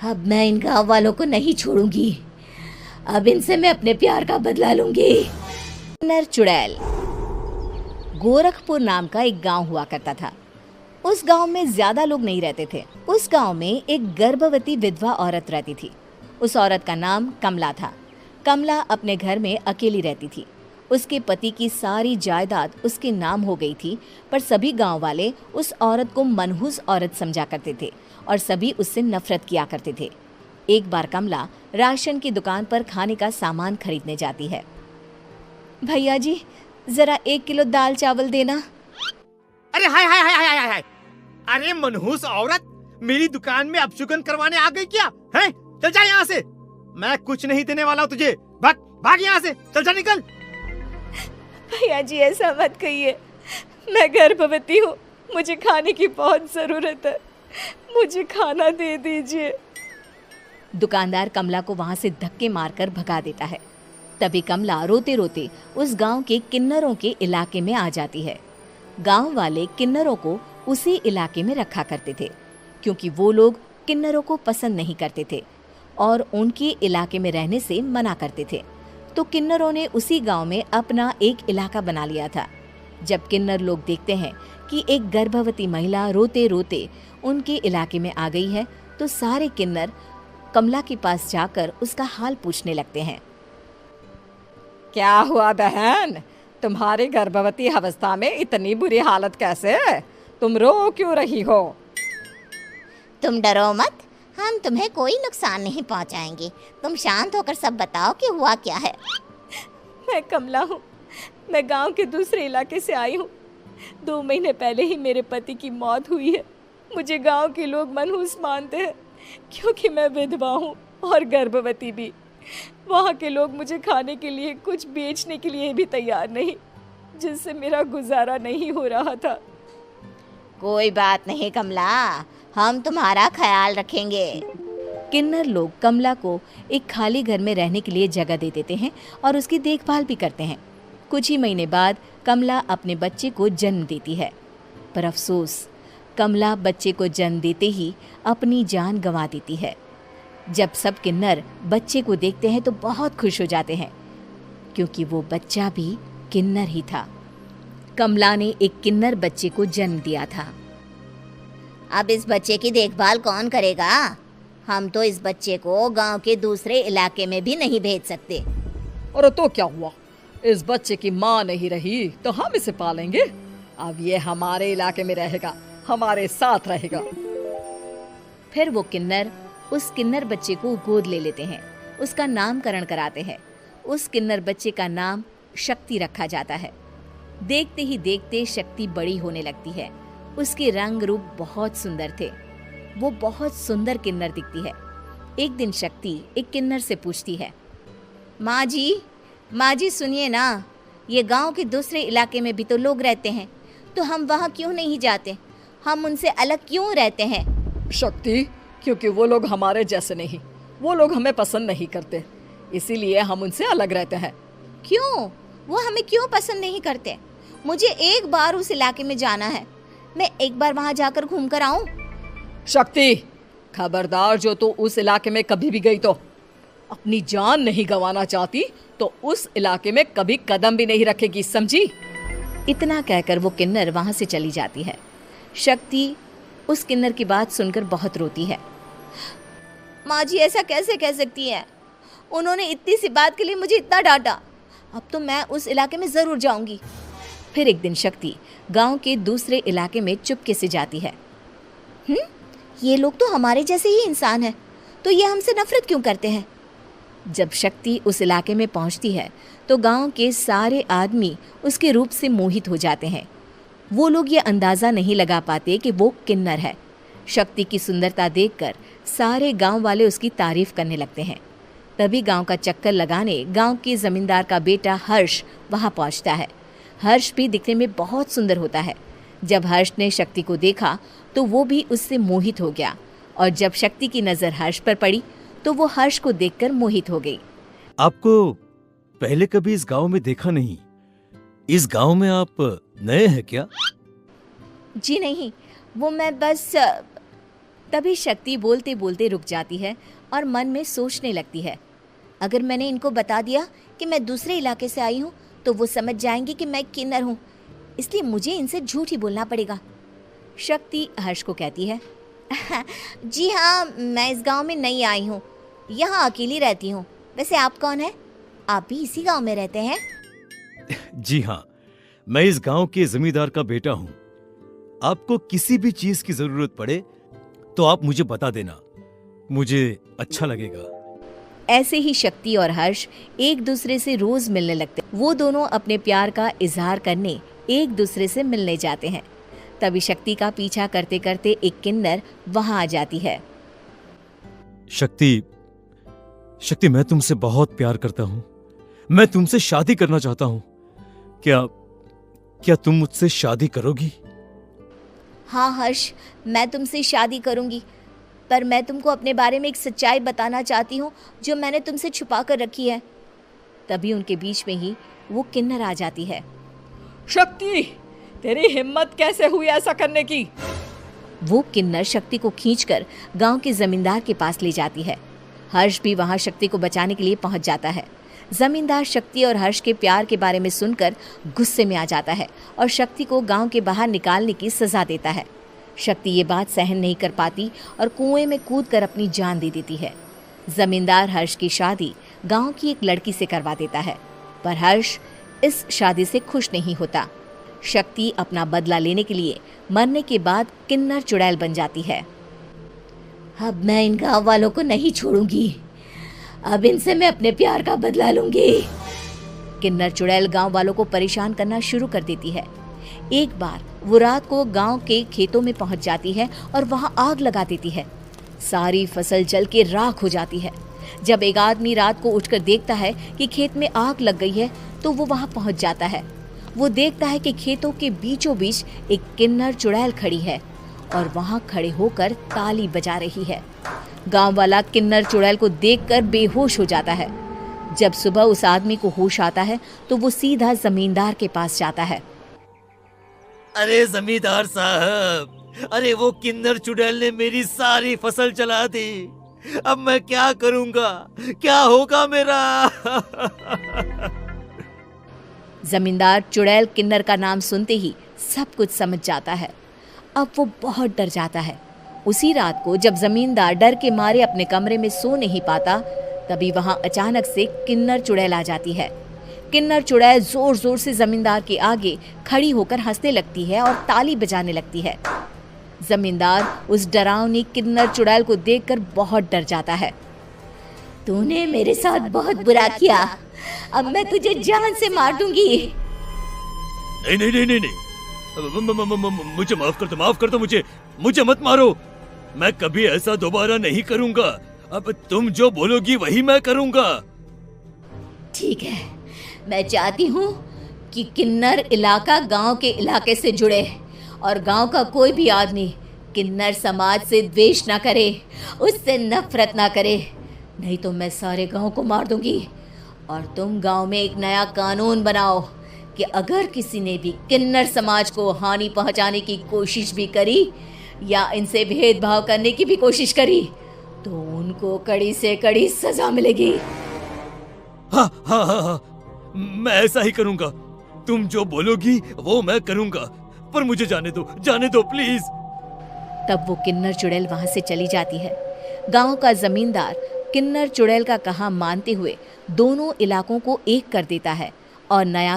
अब मैं इन गांव वालों को नहीं छोड़ूंगी। अब इनसे मैं अपने प्यार का बदला लूंगी। किन्नर चुड़ैल। गोरखपुर नाम का एक गांव हुआ करता था। उस गांव में ज्यादा लोग नहीं रहते थे। उस गांव में एक गर्भवती विधवा औरत रहती थी। उस औरत का नाम कमला था। कमला अपने घर में अकेली रहती थी। उसके पति की सारी जायदाद उसके नाम हो गई थी, पर सभी गांव वाले उस औरत को मनहूस औरत समझा करते थे और सभी उससे नफरत किया करते थे। एक बार कमला राशन की दुकान पर खाने का सामान खरीदने जाती है। भैया जी, जरा 1 किलो दाल चावल देना। अरे हाय हाय हाय हाय हाय! अरे मनहूस औरत, मेरी दुकान में अपशुगन करवाने आ गई क्या? हैं? चल जा यहाँ से, मैं कुछ नहीं देने वाला हूँ तुझे। भाग भाग यहाँ से, चल जा, निकल। भैया जी, ऐसा मत कहिए, मैं गर्भवती हूँ, मुझे खाने की बहुत जरूरत है, मुझे खाना दे दीजिए। दुकानदार कमला को वहां से धक्के मारकर भगा देता है। तभी कमला रोते रोते उस गांव के किन्नरों के इलाके में आ जाती है। गांव वाले किन्नरों को उसी इलाके में रखा करते थे, क्योंकि वो लोग किन्नरों को पसंद नहीं करते थे और उनके इलाके में रहने से मना करते थे। तो किन्नरों ने उसी गांव में अपना एक इलाका बना लिया था। जब किन्नर लोग देखते हैं कि एक गर्भवती महिला रोते रोते उनके इलाके में आ गई है, तो सारे किन्नर कमला के पास जाकर उसका हाल पूछने लगते हैं। क्या हुआ बहन, तुम्हारी गर्भवती अवस्था में इतनी बुरी हालत कैसे? तुम रो क्यों रही हो? तुम डरो मत, हम तुम्हें कोई नुकसान नहीं पहुंचाएंगे। तुम शांत होकर सब बताओ कि हुआ क्या है। मैं कमला हूँ, मैं गांव के दूसरे इलाके से आई हूँ। 2 महीने पहले ही मेरे पति की मौत हुई है। मुझे गांव के लोग मनहूस मानते हैं, क्योंकि मैं विधवा हूँ और गर्भवती भी। वहाँ के लोग मुझे खाने के लिए कुछ बेचने के लिए भी तैयार नहीं, जिससे मेरा गुजारा नहीं हो रहा था। कोई बात नहीं कमला, हम तुम्हारा ख्याल रखेंगे। किन्नर लोग कमला को एक खाली घर में रहने के लिए जगह दे देते हैं और उसकी देखभाल भी करते हैं। कुछ ही महीने बाद कमला अपने बच्चे को जन्म देती है, पर अफसोस, कमला बच्चे को जन्म देते ही अपनी जान गंवा देती है। जब सब किन्नर बच्चे को देखते हैं तो बहुत खुश हो जाते हैं, क्योंकि वो बच्चा भी किन्नर ही था। कमला ने एक किन्नर बच्चे को जन्म दिया था। अब इस बच्चे की देखभाल कौन करेगा? हम तो इस बच्चे को गांव के दूसरे इलाके में भी नहीं भेज सकते। अरे तो क्या हुआ, इस बच्चे की माँ नहीं रही तो हम इसे पालेंगे। अब ये हमारे इलाके में रहेगा, हमारे साथ रहेगा। फिर वो किन्नर उस किन्नर बच्चे को गोद ले लेते हैं, उसका नामकरण कराते हैं। उस किन्नर बच्चे का नाम शक्ति रखा जाता है। देखते ही देखते शक्ति बड़ी होने लगती है। उसके रंग रूप बहुत सुंदर थे। वो बहुत सुंदर किन्नर दिखती है। एक दिन शक्ति एक किन्नर से पूछती है, माँ जी सुनिए ना, ये गांव के दूसरे इलाके में भी तो लोग रहते हैं, तो हम वहाँ क्यों नहीं जाते? हम उनसे अलग क्यों रहते हैं? शक्ति, क्योंकि वो लोग हमारे जैसे नहीं, वो लोग हमें पसंद नहीं करते, इसीलिए हम उनसे अलग रहते हैं। क्यों? वो हमें क्यों पसंद नहीं करते? मुझे एक बार उस इलाके में जाना है, मैं एक बार वहाँ जाकर घूम कर आऊँ। शक्ति, खबरदार, जो तू उस इलाके में कभी भी गई तो अपनी जान नहीं गंवाना चाहती तो उस इलाके में कभी कदम भी नहीं रखेगी, समझी? इतना कहकर वो किन्नर वहाँ से चली जाती है। शक्ति उस किन्नर की बात सुनकर बहुत रोती है। माँ जी, ऐसा कैसे कह सकती हैं? उन्होंने इतनी सी बात के लिए मुझे इतना डांटा। अब तो मैं उस इलाके में ज़रूर जाऊंगी। फिर एक दिन शक्ति गांव के दूसरे इलाके में चुपके से जाती है। ये लोग तो हमारे जैसे ही इंसान हैं, तो ये हमसे नफरत क्यों करते हैं? जब शक्ति उस इलाके में पहुंचती है तो गांव के सारे आदमी उसके रूप से मोहित हो जाते हैं। वो लोग ये अंदाज़ा नहीं लगा पाते कि वो किन्नर है। शक्ति की सुंदरता देखकर सारे गांव वाले उसकी तारीफ करने लगते हैं। तभी गांव का चक्कर लगाने गांव के जमींदार का बेटा हर्ष वहां पहुंचता है। हर्ष भी दिखने में बहुत सुंदर होता है। जब हर्ष ने शक्ति को देखा तो वो भी उससे मोहित हो गया, और जब शक्ति की नज़र हर्ष पर पड़ी तो वो हर्ष को देखकर मोहित हो गई। आपको पहले कभी इस गांव में देखा नहीं। इस गांव में आप नए हैं क्या? जी नहीं, वो मैं बस तभी शक्ति बोलते बोलते रुक जाती है और मन में सोचने लगती है। अगर मैंने इनको बता दिया कि मैं दूसरे इलाके से आई हूँ तो वो समझ जाएंगे कि मैं किन्नर हूँ, इसलिए मुझे इनसे झूठ ही बोलना पड़ेगा। शक्ति हर्ष को कहती है, जी हाँ, मैं इस गांव में नई आई हूँ, यहाँ अकेली रहती हूँ। वैसे आप कौन है? आप भी इसी गांव में रहते हैं? जी हाँ, मैं इस गांव के जमींदार का बेटा हूँ। आपको किसी भी चीज की जरूरत पड़े तो आप मुझे बता देना, मुझे अच्छा लगेगा। ऐसे ही शक्ति और हर्ष एक दूसरे से रोज मिलने लगते। वो दोनों अपने प्यार का इजहार करने एक दूसरे से मिलने जाते हैं। तभी शक्ति का पीछा करते करते एक किन्नर वहां आ जाती है। शक्ति, शक्ति, मैं तुमसे बहुत प्यार करता हूँ। मैं तुमसे शादी करना चाहता हूँ। क्या तुम मुझसे शादी करोगी? हाँ हर्ष, मैं तुमसे शादी करूँगी, पर मैं तुमको अपने बारे में एक सच्चाई बताना चाहती हूँ जो मैंने तुमसे छुपा कर रखी है। तभी उनके बीच में ही वो किन्नर आ जाती है। शक्ति, तेरी हिम्मत कैसे हुई ऐसा करने की? वो किन्नर शक्ति को खींचकर गांव के जमींदार के पास ले जाती है। हर्ष भी वहां शक्ति को बचाने के लिए पहुंच जाता है। जमींदार शक्ति और हर्ष के प्यार के बारे में सुनकर गुस्से में आ जाता है और शक्ति को गांव के बाहर निकालने की सजा देता है। शक्ति ये बात सहन नहीं कर पाती और कुएं में कूदकर अपनी जान दे देती है। जमींदार हर्ष की शादी गांव की एक लड़की से करवा देता है, पर हर्ष इस शादी से खुश नहीं होता। शक्ति अपना बदला लेने के लिए मरने के बाद किन्नर चुड़ैल बन जाती है। अब मैं इन गाँव वालों को नहीं छोड़ूंगी, अब इनसे मैं अपने प्यार का बदला लूंगी। किन्नर चुड़ैल गांव वालों को परेशान करना शुरू कर देती है। एक बार वो रात को गांव के खेतों में पहुंच जाती है और वहां आग लगा देती है। सारी फसल जल के राख हो जाती है। जब एक आदमी रात को उठकर देखता है कि खेत में आग लग गई है तो वो वहां पहुंच जाता है। वो देखता है कि खेतों के बीचों बीच एक किन्नर चुड़ैल खड़ी है और वहां खड़े होकर ताली बजा रही है। गांव वाला किन्नर चुड़ैल को देखकर बेहोश हो जाता है। जब सुबह उस आदमी को होश आता है तो वो सीधा जमींदार के पास जाता है। अरे जमींदार साहब, अरे वो किन्नर चुड़ैल ने मेरी सारी फसल जला दी। अब मैं क्या करूंगा, क्या होगा मेरा? जमींदार चुड़ैल किन्नर का नाम सुनते ही सब कुछ समझ जाता है। अब वो बहुत डर जाता है। उसी रात को जब जमींदार डर के मारे अपने कमरे में सो नहीं पाता, तभी वहां अचानक से किन्नर चुड़ैल आ जाती है। किन्नर चुड़ैल जोर जोर से जमींदार के आगे खड़ी होकर हंसने लगती है और ताली बजाने लगती है। जमींदार उस डरावनी किन्नर चुड़ैल को देखकर बहुत डर जाता है। तूने मेरे साथ बहुत बुरा किया, अब मैं तुझे जान से मार दूंगी। नहीं नहीं नहीं नहीं नहीं, मुझे माफ कर दो, मुझे मत मारो। मैं कभी ऐसा दोबारा नहीं करूंगा। अब तुम जो बोलोगी वही मैं करूंगा। ठीक है, मैं चाहती हूँ कि किन्नर इलाका गांव के इलाके से जुड़े और गांव का कोई भी आदमी किन्नर समाज से द्वेष ना करे, उससे नफरत ना करे, नहीं तो मैं सारे गांव को मार दूंगी। और तुम गांव में एक नया कानून बनाओ कि अगर किसी ने भी किन्नर समाज को हानि पहुंचाने की कोशिश भी करी या इनसे भेदभाव करने की भी कोशिश करी तो उनको कड़ी से कड़ी सजा मिलेगी। हाँ हाँ हाँ हाँ, मैं ऐसा ही करूंगा। तुम जो बोलोगी वो मैं करूंगा, पर मुझे जाने दो प्लीज। तब वो किन्नर चुड़ैल वहां से चली जाती है। गांव का जमींदार किन्नर चुड़ैल का कहा मानते हुए दोनों इलाकों को एक कर देता है और नया